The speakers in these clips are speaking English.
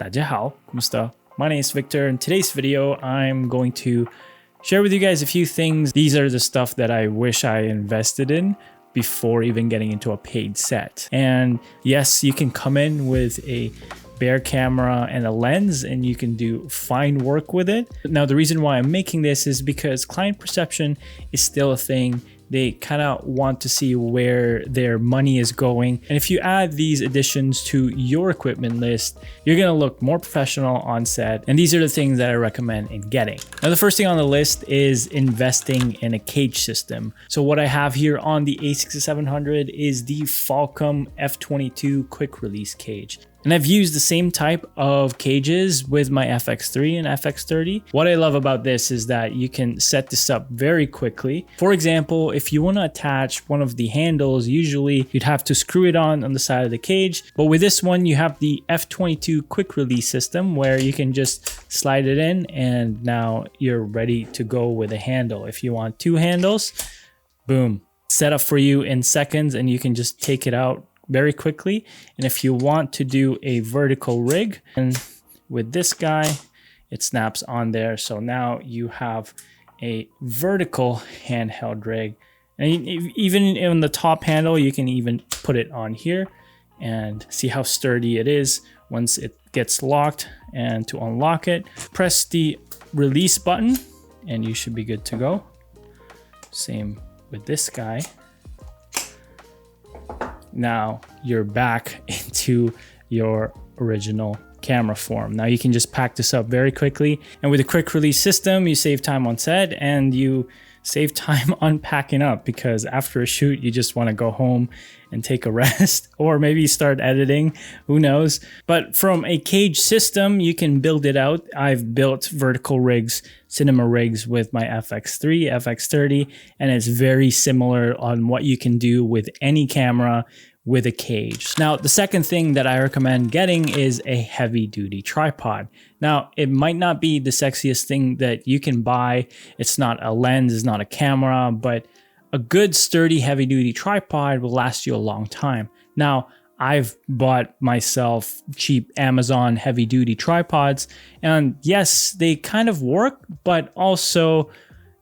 大家好, kumusta? My name is Victor. In today's video, I'm going to share with you guys a few things. These are the stuff that I wish I invested in before even getting into a paid set. And yes, you can come in with a bare camera and a lens and you can do fine work with it. Now, the reason why I'm making this is because client perception is still a thing. They kind of want to see where their money is going. And if you add these additions to your equipment list, you're gonna look more professional on set. And these are the things that I recommend in getting. Now, the first thing on the list is investing in a cage system. So what I have here on the A6700 is the Falcom F22 quick release cage. And I've used the same type of cages with my FX3 and FX30. What I love about this is that you can set this up very quickly. For example, if you want to attach one of the handles, usually you'd have to screw it on the side of the cage. But with this one, you have the F22 quick release system where you can just slide it in and now you're ready to go with a handle. If you want two handles, boom, set up for you in seconds and you can just take it out very quickly. And if you want to do a vertical rig, and with this guy, it snaps on there. So now you have a vertical handheld rig. And even in the top handle, you can even put it on here and see how sturdy it is once it gets locked. And to unlock it, press the release button and you should be good to go. Same with this guy. Now you're back into your original camera form. Now you can just pack this up very quickly. And with a quick release system, you save time on set and you save time unpacking up, because after a shoot, you just want to go home and take a rest or maybe start editing, who knows. But from a cage system, you can build it out. I've built vertical rigs, cinema rigs with my FX3, FX30, and it's very similar on what you can do with any camera with a cage. Now, the second thing that I recommend getting is a heavy duty tripod. Now, it might not be the sexiest thing that you can buy. It's not a lens, it's not a camera, but a good sturdy heavy duty tripod will last you a long time. Now, I've bought myself cheap Amazon heavy duty tripods, and yes, they kind of work, but also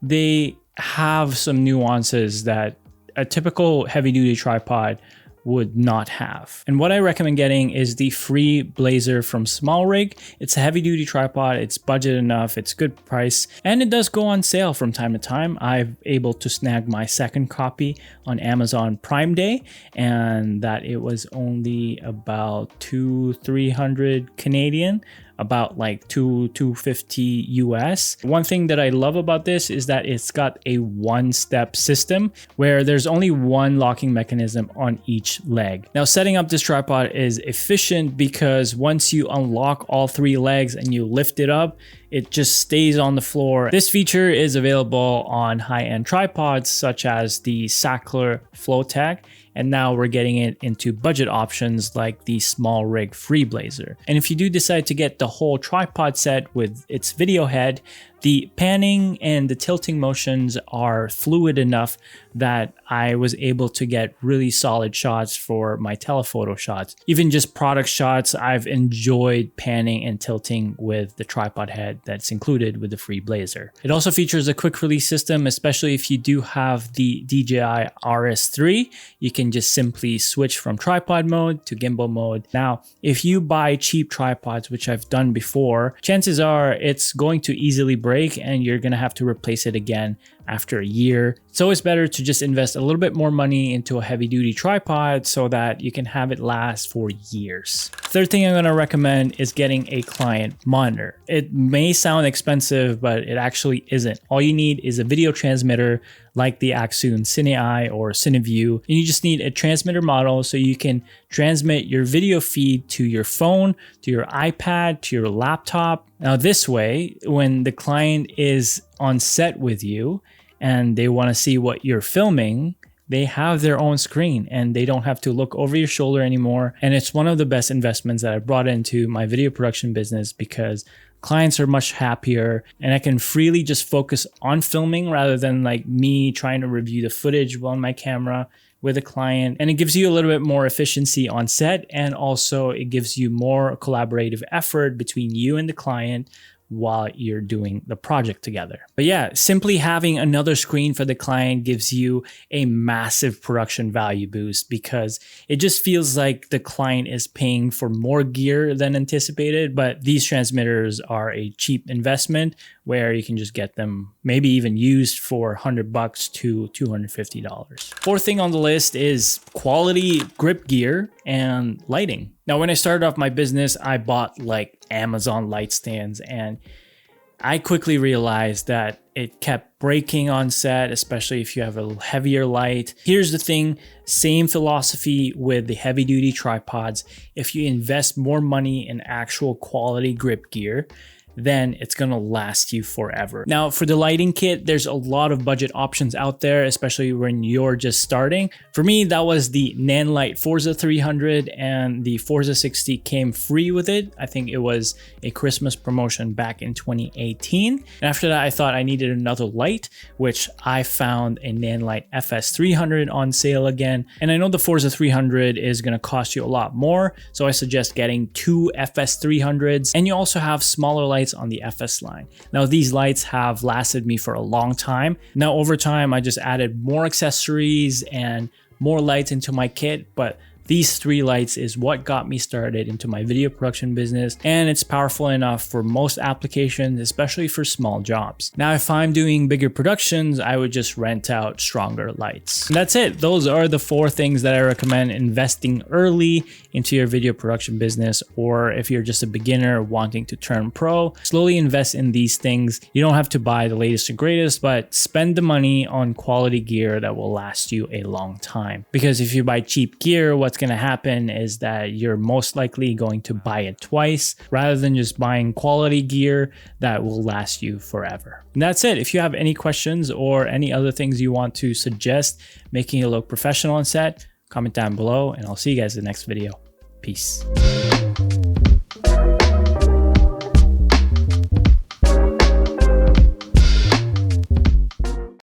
they have some nuances that a typical heavy duty tripod would not have. And what I recommend getting is the free Blazer from Small Rig. It's a heavy duty tripod, it's budget enough, it's good price, and it does go on sale from time to time. I'm able to snag my second copy on Amazon Prime Day, and that it was only about $200-300 Canadian, about like $250 US. One thing that I love about this is that it's got a one-step system where there's only one locking mechanism on each leg. Now, setting up this tripod is efficient because once you unlock all three legs and you lift it up, it just stays on the floor. This feature is available on high-end tripods such as the Sackler Flowtech, and now we're getting it into budget options like the Small Rig Free Blazer. And if you do decide to get the whole tripod set with its video head, the panning and the tilting motions are fluid enough that I was able to get really solid shots for my telephoto shots. Even just product shots, I've enjoyed panning and tilting with the tripod head that's included with the free Blazer. It also features a quick release system, especially if you do have the DJI RS3. You can just simply switch from tripod mode to gimbal mode. Now, if you buy cheap tripods, which I've done before, chances are it's going to easily break and you're going to have to replace it again after a year. It's always better to just invest a little bit more money into a heavy duty tripod so that you can have it last for years. Third thing I'm going to recommend is getting a client monitor. It may sound expensive, but it actually isn't. All you need is a video transmitter like the Axoon CineEye or CineView, and you just need a transmitter model so you can transmit your video feed to your phone, to your iPad, to your laptop. Now this way, when the client is on set with you and they want to see what you're filming, they have their own screen and they don't have to look over your shoulder anymore. And it's one of the best investments that I brought into my video production business because clients are much happier and I can freely just focus on filming rather than like me trying to review the footage on my camera with a client, and it gives you a little bit more efficiency on set, and also it gives you more collaborative effort between you and the client while you're doing the project together. But yeah, simply having another screen for the client gives you a massive production value boost, because it just feels like the client is paying for more gear than anticipated. But these transmitters are a cheap investment where you can just get them maybe even used for $100 to $250. Fourth thing on the list is quality grip gear and lighting. Now, when I started off my business, I bought like Amazon light stands, and I quickly realized that it kept breaking on set, especially if you have a heavier light. Here's the thing, same philosophy with the heavy duty tripods. If you invest more money in actual quality grip gear, then it's gonna last you forever. Now, for the lighting kit, there's a lot of budget options out there, especially when you're just starting. For me, that was the Nanlite Forza 300, and the Forza 60 came free with it. I think it was a Christmas promotion back in 2018. And after that, I thought I needed another light, which I found a Nanlite FS 300 on sale again. And I know the Forza 300 is gonna cost you a lot more, so I suggest getting 2 FS 300s, and you also have smaller lights on the FS line. Now, these lights have lasted me for a long time. Now, over time, I just added more accessories and more lights into my kit, but these 3 lights is what got me started into my video production business, and it's powerful enough for most applications, especially for small jobs. Now, if I'm doing bigger productions, I would just rent out stronger lights. And that's it. Those are the 4 things that I recommend investing early into your video production business, or if you're just a beginner wanting to turn pro, slowly invest in these things. You don't have to buy the latest and greatest, but spend the money on quality gear that will last you a long time. Because if you buy cheap gear, what's going to happen is that you're most likely going to buy it twice rather than just buying quality gear that will last you forever. And that's it. If you have any questions or any other things you want to suggest making you look professional on set, comment down below, and I'll see you guys in the next video. Peace.